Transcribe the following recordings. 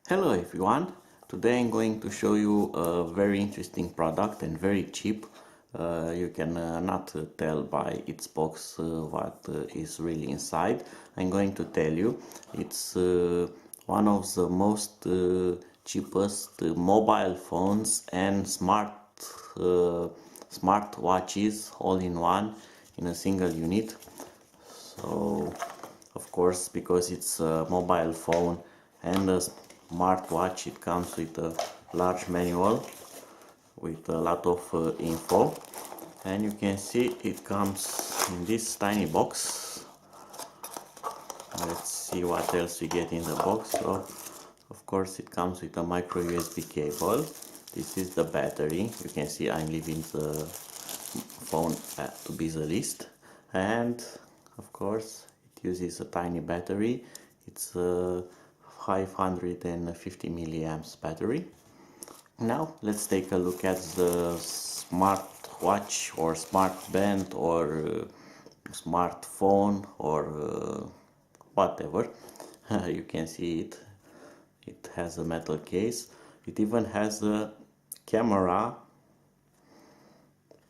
Hello everyone, today I'm going to show you a very interesting product and very cheap. You can not tell by its box what is really inside. I'm going to tell you it's one of the most cheapest mobile phones and smart watches all in one in a single unit. So of course, because it's a mobile phone and a smartwatch, it comes with a large manual with a lot of info, and you can see it comes in this tiny box. Let's see what else we get in the box. So of course it comes with a micro USB cable. This is the battery. You can see I'm leaving the phone to be the least, and of course it uses a tiny battery. It's a 550 milliamps battery. Now let's take a look at the smart watch or smart band or smartphone or whatever. You can see it has a metal case. It even has a camera,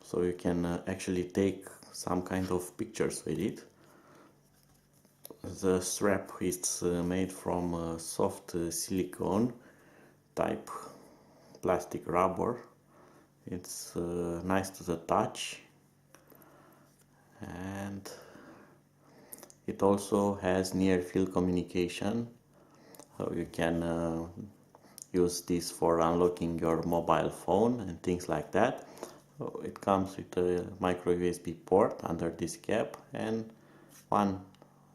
so you can actually take some kind of pictures with it. The strap is made from soft silicone type plastic rubber. It's nice to the touch, and it also has near field communication, so you can use this for unlocking your mobile phone and things like that. So it comes with a micro USB port under this cap and one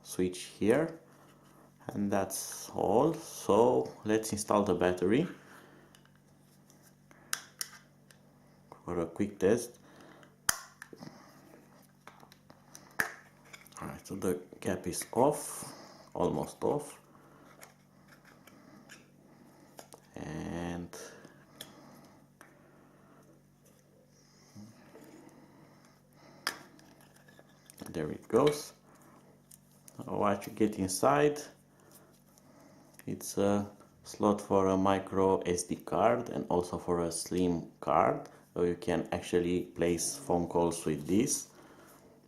switch here, and that's all. So let's install the battery for a quick test. Alright, so the cap is off, almost off, and there it goes. What you get inside, it's a slot for a micro SD card and also for a slim card, so you can actually place phone calls with this.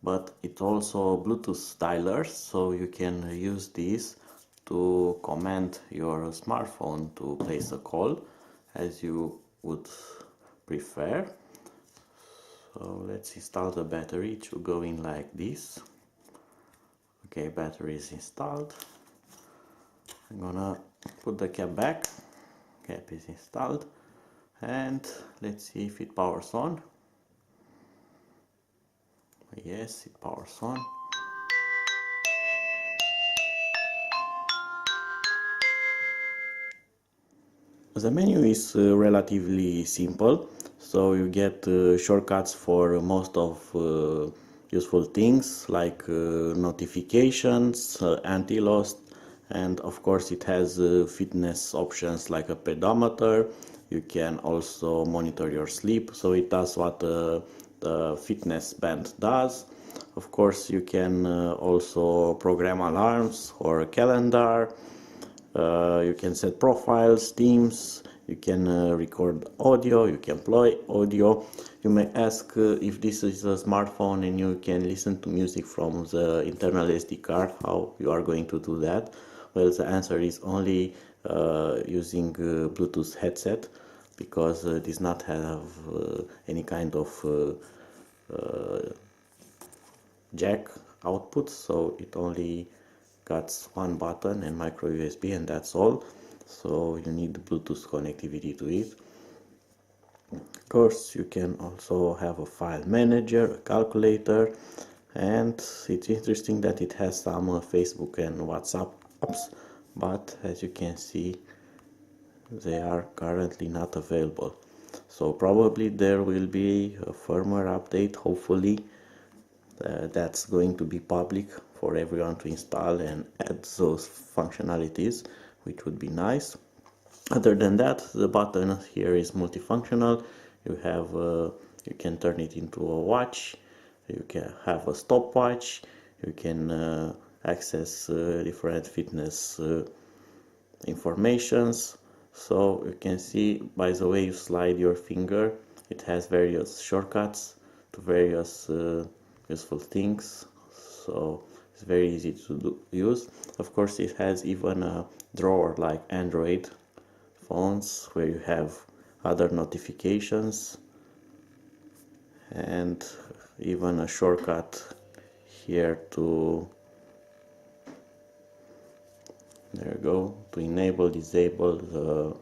But it's also Bluetooth dialers, so you can use this to command your smartphone to place a call as you would prefer. So let's install the battery. It should go in like this. Okay, battery is installed. I'm gonna put the cap back. Cap is installed, and let's see if it powers on. Yes, it powers on. The menu is relatively simple, so you get shortcuts for most of useful things like notifications, anti-lost, and of course it has fitness options like a pedometer. You can also monitor your sleep, so it does what the fitness band does. Of course you can also program alarms or a calendar. You can set profiles, themes, you can record audio, you can play audio. You may ask if this is a smartphone and you can listen to music from the internal SD card, how you are going to do that. Well, the answer is only using Bluetooth headset, because it does not have any kind of jack output, so it only got one button and micro USB, and that's all. So you need Bluetooth connectivity to it. Of course, you can also have a file manager, a calculator, and it's interesting that it has some Facebook and WhatsApp apps, but as you can see, they are currently not available. So probably there will be a firmware update, hopefully, that's going to be public for everyone to install and add those functionalities, which would be nice. Other than that, the button here is multifunctional. You have you can turn it into a watch, you can have a stopwatch, you can access different fitness informations, So you can see by the way you slide your finger, it has various shortcuts to various useful things. So it's very easy to use. Of course, it has even a drawer like Android phones where you have other notifications and even a shortcut here to, there you go, to enable, disable the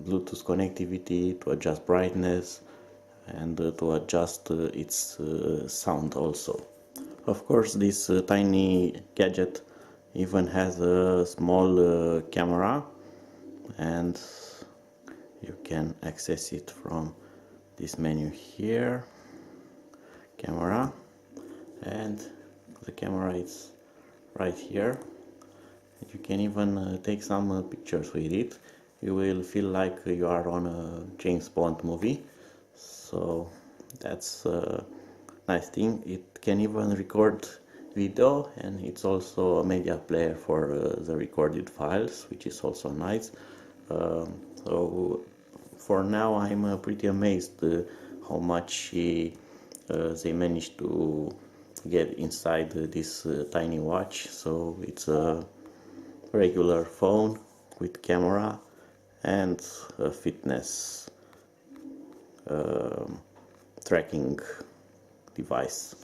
Bluetooth connectivity, to adjust brightness, and to adjust its sound also. Of course, this tiny gadget even has a small camera, and you can access it from this menu here, camera, and the camera is right here. You can even take some pictures with it. You will feel like you are on a James Bond movie. So that's a nice thing. It can even record video, and it's also a media player for the recorded files, which is also nice. So for now I'm pretty amazed how much they managed to get inside this tiny watch. So it's a regular phone with camera and a fitness tracking device.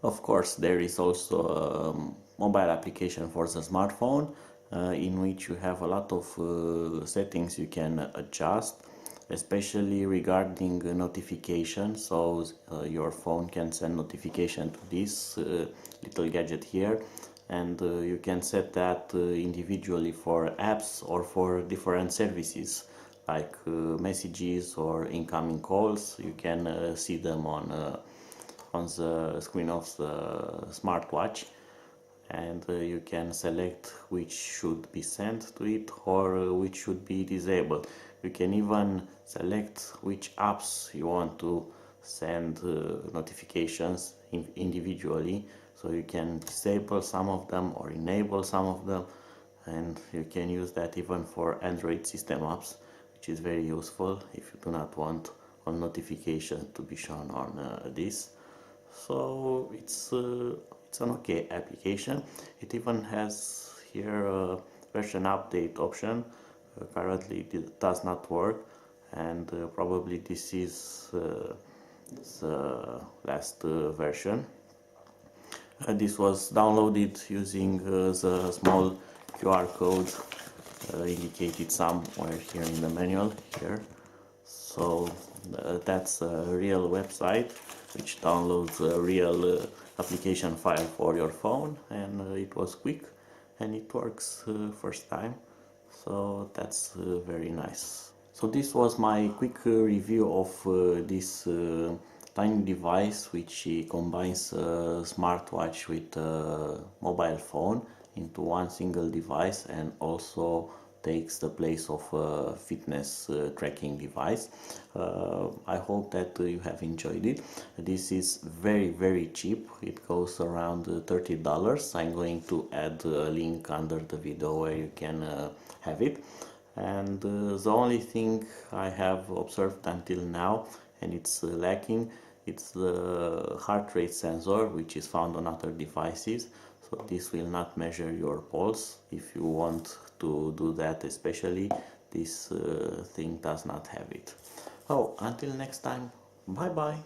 Of course, there is also a mobile application for the smartphone in which you have a lot of settings you can adjust, especially regarding notification. So your phone can send notification to this little gadget here, and you can set that individually for apps or for different services like messages or incoming calls. You can see them on the screen of the smartwatch, and you can select which should be sent to it or which should be disabled. You can even select which apps you want to send notifications individually, so you can disable some of them or enable some of them, and you can use that even for Android system apps, which is very useful if you do not want all notifications to be shown on this. So it's an okay application. It even has here a version update option. Currently it does not work, and probably this is the last version. This was downloaded using the small QR code indicated somewhere here in the manual here. So that's a real website which downloads a real application file for your phone, and it was quick and it works first time, so that's very nice. So this was my quick review of this tiny device which combines a smartwatch with a mobile phone into one single device, and also takes the place of a fitness tracking device. I hope that you have enjoyed it. This is very cheap. It goes around $30. I'm going to add a link under the video where you can have it. And the only thing I have observed until now, and it's lacking, it's the heart rate sensor, which is found on other devices. So this will not measure your pulse. If you want to do that, especially, this thing does not have it. Oh, until next time, bye bye.